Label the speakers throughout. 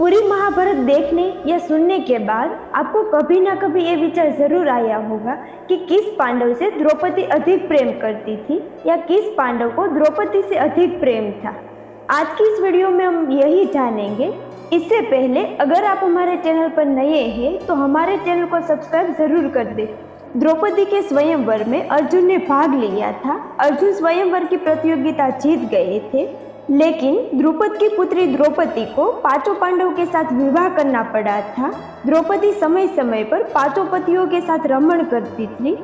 Speaker 1: पूरी महाभारत देखने या सुनने के बाद आपको कभी ना कभी ये विचार जरूर आया होगा कि किस पांडव से द्रौपदी अधिक प्रेम करती थी या किस पांडव को द्रौपदी से अधिक प्रेम था। आज की इस वीडियो में हम यही जानेंगे। इससे पहले अगर आप हमारे चैनल पर नए हैं तो हमारे चैनल को सब्सक्राइब जरूर कर दें। द्रौपदी के स्वयंवर में अर्जुन ने भाग लिया था। अर्जुन स्वयंवर की प्रतियोगिता जीत गए थे, लेकिन द्रुपद की पुत्री द्रौपदी को पांचों पांडवों के साथ विवाह करना पड़ा था। द्रौपदी समय समय पर पांचों पतियों के साथ रमण करती थी।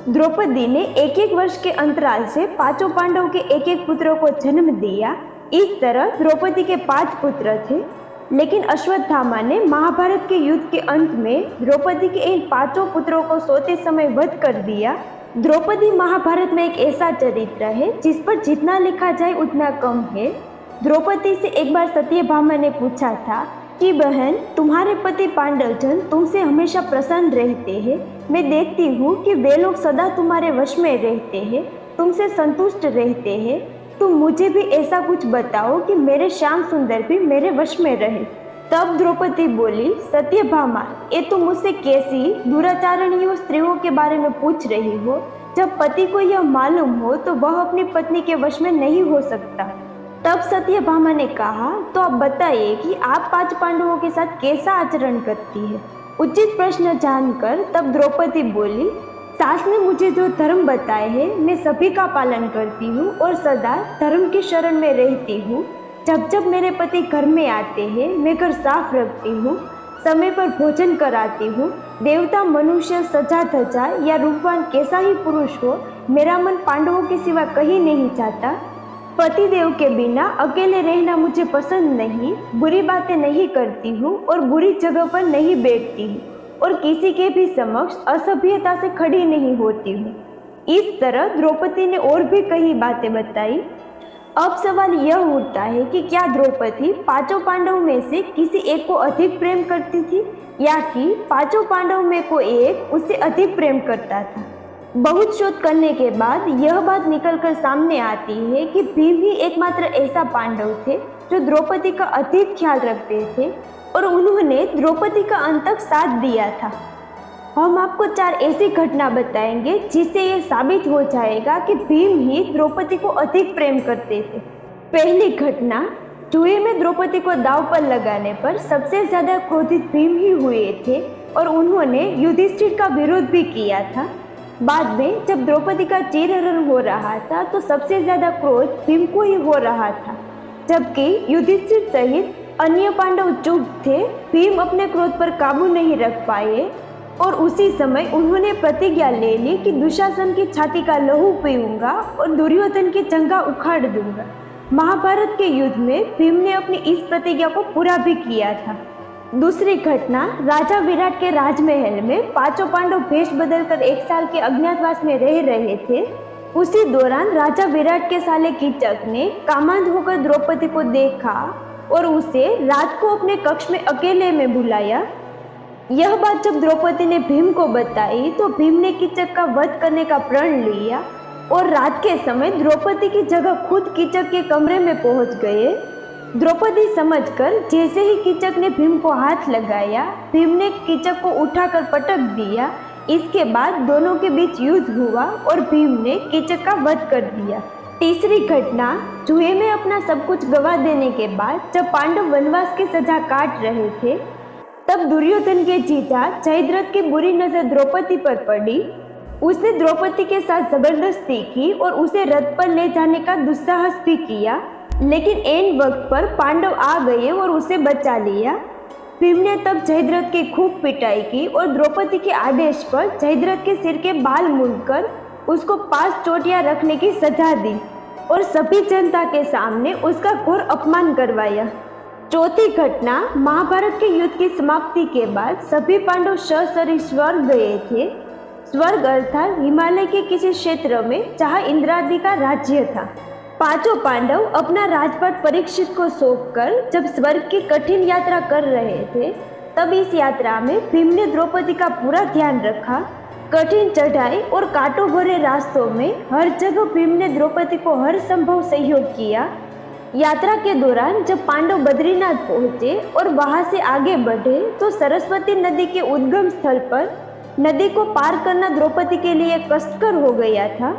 Speaker 1: द्रौपदी ने एक एक वर्ष के अंतराल से पांचों पांडवों के एक एक पुत्रों को जन्म दिया। इस तरह द्रौपदी के 5 पुत्र थे, लेकिन अश्वत्थामा ने महाभारत के युद्ध के अंत में द्रौपदी के इन 5 पुत्रों को सोते समय वध कर दिया। द्रौपदी महाभारत में एक ऐसा चरित्र है जिस पर जितना लिखा जाए उतना कम है। द्रौपदी से एक बार सत्यभामा ने पूछा था कि बहन, तुम्हारे पति पांडवजन तुमसे हमेशा प्रसन्न रहते हैं। मैं देखती हूँ कि वे लोग सदा तुम्हारे वश में रहते हैं, तुमसे संतुष्ट रहते हैं। तुम मुझे भी ऐसा कुछ बताओ कि मेरे श्याम सुंदर भी मेरे वश में रहे। तब द्रौपदी बोली, सत्यभामा, ये तुम मुझसे कैसी दुराचारणीय स्त्रियों के बारे में पूछ रही हो? जब पति को यह मालूम हो तो वह अपनी पत्नी के वश में नहीं हो सकता। तब सत्यभामा ने कहा, तो आप बताइए कि आप 5 पांडवों के साथ कैसा आचरण करती है? उचित प्रश्न जानकर तब द्रौपदी बोली, सास ने मुझे जो धर्म बताए हैं मैं सभी का पालन करती हूँ और सदा धर्म की शरण में रहती हूँ। जब जब मेरे पति घर में आते हैं मैं घर साफ रखती हूँ, समय पर भोजन कराती हूँ। देवता, मनुष्य, सजा धजा या रूपवान कैसा ही पुरुष हो, मेरा मन पांडवों के सिवा कहीं नहीं जाता। पतिदेव के बिना अकेले रहना मुझे पसंद नहीं। बुरी बातें नहीं करती हूँ और बुरी जगह पर नहीं बैठती हूँ और किसी के भी समक्ष असभ्यता से खड़ी नहीं होती हूँ। इस तरह द्रौपदी ने और भी कई बातें बताई। अब सवाल यह उठता है कि क्या द्रौपदी 5 पांडवों में से किसी एक को अधिक प्रेम करती थी या कि 5 पांडवों में कोई एक उससे अधिक प्रेम करता था? बहुत शोध करने के बाद यह बात निकलकर सामने आती है कि भीम ही एकमात्र ऐसा पांडव थे जो द्रौपदी का अधिक ख्याल रखते थे और उन्होंने द्रौपदी का अंत तक साथ दिया था। हम आपको 4 ऐसी घटना बताएंगे जिससे यह साबित हो जाएगा कि भीम ही द्रौपदी को अधिक प्रेम करते थे। पहली घटना, जुए में द्रौपदी को दांव पर लगाने पर सबसे ज्यादा क्रोधित भीम ही हुए थे और उन्होंने युधिष्ठिर का विरोध भी किया था। बाद में जब द्रौपदी का चीरहरण हो रहा था तो सबसे ज्यादा क्रोध भीम को ही हो रहा था, जबकि युधिष्ठिर सहित अन्य पांडव चुप थे। भीम अपने क्रोध पर काबू नहीं रख पाए और उसी समय उन्होंने प्रतिज्ञा ले ली कि दुशासन की छाती का लहू पीऊंगा और दुर्योधन की जंघा उखाड़ दूंगा। महाभारत के युद्ध में भीम ने अपनी इस प्रतिज्ञा को पूरा भी किया था। दूसरी घटना, राजा विराट के राजमहल में 5 पांडव भेष बदलकर 1 साल के अज्ञातवास में रह रहे थे। उसी दौरान राजा विराट के साले कीचक ने कामांध होकर द्रौपदी को देखा और उसे रात को अपने कक्ष में अकेले में बुलाया। यह बात जब द्रौपदी ने भीम को बताई तो भीम ने कीचक का वध करने का प्रण लिया और रात के समय द्रौपदी की जगह खुद कीचक के कमरे में पहुंच गए। द्रौपदी समझकर जैसे ही कीचक ने भीम को हाथ लगाया, भीम ने कीचक को उठाकर पटक दिया। इसके बाद दोनों के बीच युद्ध हुआ और भीम ने कीचक का वध कर दिया। तीसरी घटना, जुए में अपना सब कुछ गवा देने के बाद जब पांडव वनवास की सजा काट रहे थे, तब दुर्योधन के जीजा जयद्रथ की बुरी नजर द्रौपदी पर पड़ी। उसने द्रौपदी के साथ जबरदस्ती की और उसे रथ पर ले जाने का दुस्साहस भी किया, लेकिन ऐन वक्त पर पांडव आ गए और उसे बचा लिया। भीम ने तब जयद्रथ की खूब पिटाई की और द्रौपदी के आदेश पर जयद्रथ के सिर के बाल मूंदकर उसको 5 चोटियां रखने की सजा दी और सभी जनता के सामने उसका घोर अपमान करवाया। चौथी घटना, महाभारत के युद्ध की समाप्ति के बाद सभी पांडव सशरीर स्वर्ग गए थे। स्वर्ग अर्थात हिमालय के किसी क्षेत्र में जहाँ इंद्रादि का राज्य था। 5 पांडव अपना राजपाट परीक्षित को सौंपकर जब स्वर्ग की कठिन यात्रा कर रहे थे, तब इस यात्रा में भीम ने द्रौपदी का पूरा ध्यान रखा। कठिन चढ़ाई और कांटों भरे रास्तों में हर जगह भीम ने द्रौपदी को हर संभव सहयोग किया। यात्रा के दौरान जब पांडव बद्रीनाथ पहुंचे और वहां से आगे बढ़े तो सरस्वती नदी के उद्गम स्थल पर नदी को पार करना द्रौपदी के लिए कष्टकर हो गया था।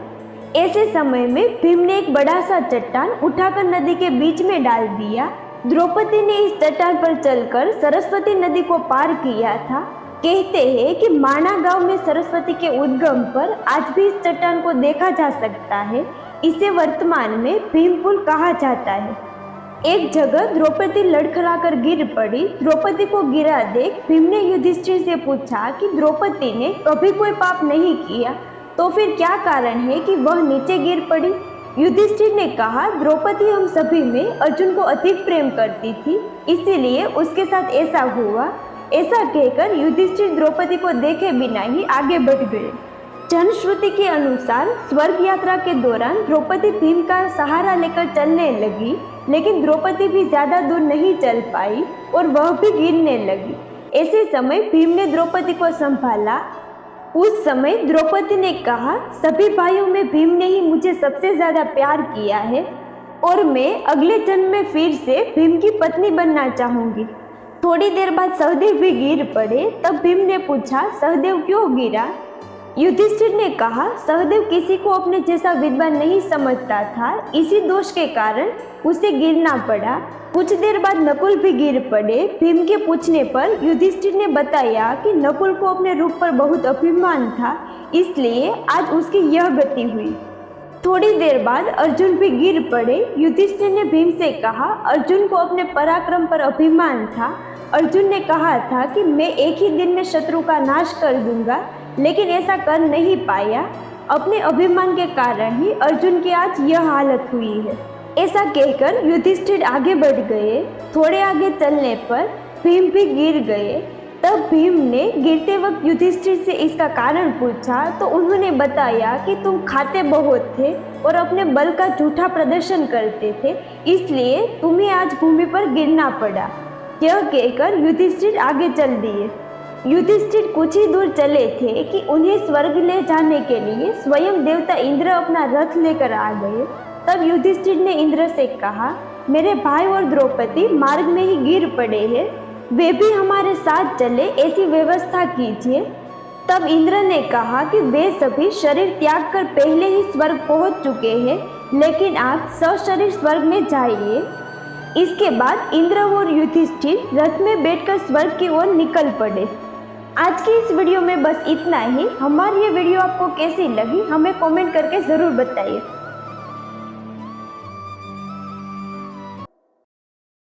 Speaker 1: ऐसे समय में भीम ने एक बड़ा सा चट्टान उठाकर नदी के बीच में डाल दिया। द्रौपदी ने इस चट्टान पर चलकर सरस्वती नदी को पार किया था। कहते हैं कि माणा गांव में सरस्वती के उद्गम पर आज भी इस चट्टान को देखा जा सकता है। इसे वर्तमान में भीम पुल कहा जाता है। एक जगह द्रौपदी लड़खड़ाकर गिर पड़ी। द्रौपदी को गिरा देख भीम ने युधिष्ठिर से पूछा कि द्रौपदी ने कभी कोई पाप नहीं किया, तो फिर क्या कारण है कि वह नीचे गिर पड़ी। युधिष्ठिर ने कहा, द्रौपदी हम सभी में अर्जुन को अधिक प्रेम करती थी, इसीलिए उसके साथ ऐसा हुआ। ऐसा कहकर युधिष्ठिर द्रौपदी को देखे बिना ही आगे बढ़ गए। जनश्रुति के अनुसार स्वर्ग यात्रा के दौरान द्रौपदी भीम का सहारा लेकर चलने लगी, लेकिन द्रौपदी भी ज्यादा दूर नहीं चल पाई और वह भी गिरने लगी। ऐसे समय भीम ने द्रौपदी को संभाला। उस समय द्रौपदी ने कहा, सभी भाइयों में भीम ने ही मुझे सबसे ज्यादा प्यार किया है और मैं अगले जन्म में फिर से भीम की पत्नी बनना चाहूंगी। थोड़ी देर बाद सहदेव भी गिर पड़े। तब भीम ने पूछा, सहदेव क्यों गिरा। युधिष्ठिर ने कहा, सहदेव किसी को अपने जैसा विद्वान नहीं समझता था, इसी दोष के कारण उसे गिरना पड़ा। कुछ देर बाद नकुल भी गिर पड़े। भीम के पूछने पर युधिष्ठिर ने बताया कि नकुल को अपने रूप पर बहुत अभिमान था, इसलिए आज उसकी यह गति हुई। थोड़ी देर बाद अर्जुन भी गिर पड़े। युधिष्ठिर ने भीम से कहा, अर्जुन को अपने पराक्रम पर अभिमान था। अर्जुन ने कहा था कि मैं एक ही दिन में शत्रु का नाश कर दूंगा, लेकिन ऐसा कर नहीं पाया। अपने अभिमान के कारण ही अर्जुन की आज यह हालत हुई है। ऐसा कहकर युधिष्ठिर आगे बढ़ गए। थोड़े आगे चलने पर भीम भी गिर गए। तब भीम ने गिरते वक्त युधिष्ठिर से इसका कारण पूछा, तो उन्होंने बताया कि तुम खाते बहुत थे और अपने बल का झूठा प्रदर्शन करते थे, इसलिए तुम्हें आज भूमि पर गिरना पड़ा। यह कहकर युधिष्ठिर आगे चल दिए। युधिष्ठिर कुछ ही दूर चले थे कि उन्हें स्वर्ग ले जाने के लिए स्वयं देवता इंद्र अपना रथ लेकर आ गए। तब युधिष्ठिर ने इंद्र से कहा, मेरे भाई और द्रौपदी मार्ग में ही गिर पड़े हैं, वे भी हमारे साथ चले, ऐसी व्यवस्था कीजिए। तब इंद्र ने कहा कि वे सभी शरीर त्याग कर पहले ही स्वर्ग पहुंच चुके हैं, लेकिन आप सशरीर स्वर्ग में जाइए। इसके बाद इंद्र और युधिष्ठिर रथ में बैठकर स्वर्ग की ओर निकल पड़े। आज की इस वीडियो में बस इतना ही। हमारी ये वीडियो आपको कैसी लगी हमें कमेंट करके ज़रूर बताइए।